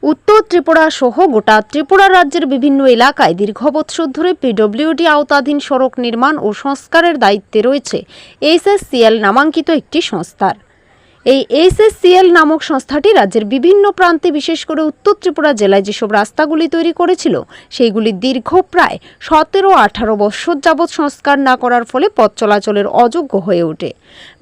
উত্তর ত্রিপুরা সহ গোটা ত্রিপুরা রাজ্যের বিভিন্ন এলাকায় দীর্ঘ বছর ধরে পিডব্লিউডি আওতাধীন সড়ক নির্মাণ ও সংস্কারের দায়িত্বে রয়েছে এসএসসিএল নামাঙ্কিত একটি সংস্থার। এই এসএসসিএল নামক সংস্থাটি রাজ্যের বিভিন্ন প্রান্তে বিশেষ করে উত্তর ত্রিপুরা জেলায় যেসব রাস্তাগুলি তৈরি করেছিল সেইগুলি দীর্ঘ প্রায় 17-18 বছর যাবৎ সংস্কার না করার ফলে পথ চলাচলের অযোগ্য হয়ে ওঠে।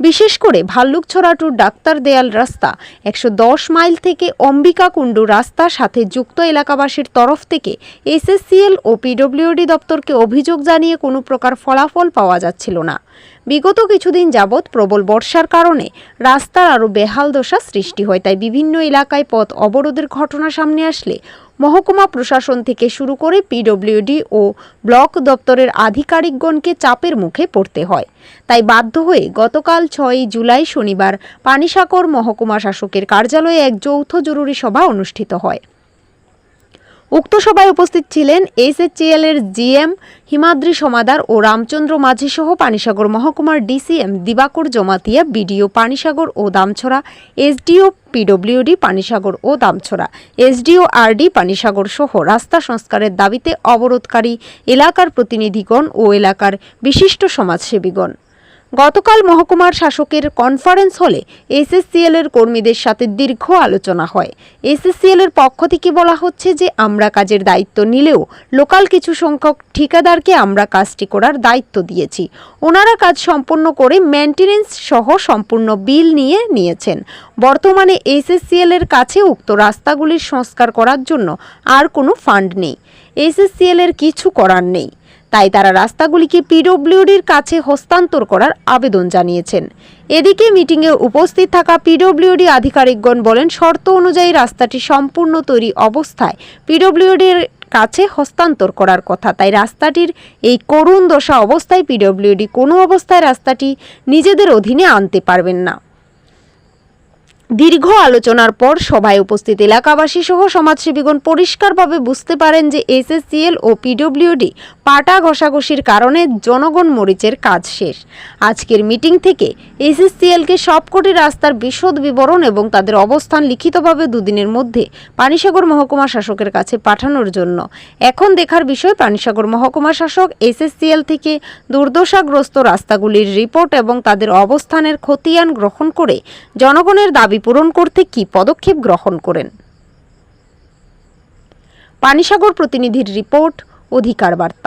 বিশেষ করে ভাল্লুকছড়া টু ডাক্তার দেয়াল রাস্তা 110 মাইল থেকে অম্বিকাকুণ্ডু রাস্তা সাথে যুক্ত এলাকাবাসীর তরফ থেকে এসএসসিএল ও পিডব্লিউডি দপ্তরকে অভিযোগ জানিয়ে কোনো প্রকার ফলাফল পাওয়া যাচ্ছিল না। বিগত কিছুদিন যাবৎ প্রবল বর্ষার কারণে রাস্তার আরও বেহাল দশা সৃষ্টি হয়, তাই বিভিন্ন এলাকায় পথ অবরোধের ঘটনা সামনে আসলে মহকুমা প্রশাসন থেকে শুরু করে পিডব্লিউডি ও ব্লক দপ্তরের আধিকারিকগণকে চাপের মুখে পড়তে হয়। তাই বাধ্য হয়ে গতকাল 6 জুলাই শনিবার পানিসাগর মহকুমা শাসকের কার্যালয়ে এক যৌথ জরুরি সভা অনুষ্ঠিত হয়। উক্ত সভায় উপস্থিত ছিলেন এসএসসিএল এর জিএম হিমাদ্রি সমাদার ও রামচন্দ্র মাঝি সহ পানিসাগর মহকুমার ডিসিএম দিবাকর জমাতিয়া, বিডিও পানিসাগর ও দামছড়া, এসডিও পিডব্লিউডি পানিসাগর ও দামছড়া, এসডিও আরডি পানিসাগর সহ রাস্তা সংস্কারের দাবিতে অবরোধকারী এলাকার প্রতিনিধিগণ ও এলাকার বিশিষ্ট সমাজসেবীগণ। গতকাল মহকুমার শাসকের কনফারেন্স হলে এসএসসিএল এর কর্মীদের সাথে দীর্ঘ আলোচনা হয়। এসএসসিএল এর পক্ষ থেকে বলা হচ্ছে যে আমরা কাজের দায়িত্ব নিলেও লোকাল কিছু সংখ্যক ঠিকাদারকে আমরা কাজটি করার দায়িত্ব দিয়েছি। ওনারা কাজ সম্পন্ন করে মেইনটেনেন্স সহ সম্পূর্ণ বিল নিয়েছেন। বর্তমানে এসএসসিএল এর কাছে উক্ত রাস্তাগুলির সংস্কার করার জন্য আর কোনো ফান্ড নেই। এসএসসিএল এর কিছু করার নেই, তাই তারা রাস্তাগুলিকে পিডব্লিউডির কাছে হস্তান্তর করার আবেদন জানিয়েছেন। এদিকে মিটিংয়ে উপস্থিত থাকা পিডব্লিউডি আধিকারিকগণ বলেন, শর্ত অনুযায়ী রাস্তাটি সম্পূর্ণ তৈরি অবস্থায় পিডব্লিউডির কাছে হস্তান্তর করার কথা, তাই রাস্তাটির এই করুণ দশা অবস্থায় পিডব্লিউডি কোনো অবস্থায় রাস্তাটি নিজেদের অধীনে আনতে পারবেন না। দীর্ঘ আলোচনার পর সভায় উপস্থিত এলাকাবাসী সহ সমাজসেবীগণ পরিষ্কারভাবে বুঝতে পারেন যে এসএসসিএল ও পিডব্লিউডি পাটা ঘষাঘষির কারণে জনগণ মরিচের কাজ শেষ। আজকের মিটিং থেকে এসএসসিএলকে সবকটি রাস্তার বিশদ বিবরণ এবং তাদের অবস্থান লিখিতভাবে দুদিনের মধ্যে পানিসাগর মহকুমা শাসকের কাছে পাঠানোর জন্য। এখন দেখার বিষয় পানিসাগর মহকুমা শাসক এসএসসিএল থেকে দুর্দশাগ্রস্ত রাস্তাগুলির রিপোর্ট এবং তাদের অবস্থানের খতিয়ান গ্রহণ করে জনগণের দাবি পূরণ করতে কি পদক্ষেপ গ্রহণ করেন। পানিসাগর প্রতিনিধির রিপোর্ট, অধিকার বার্তা।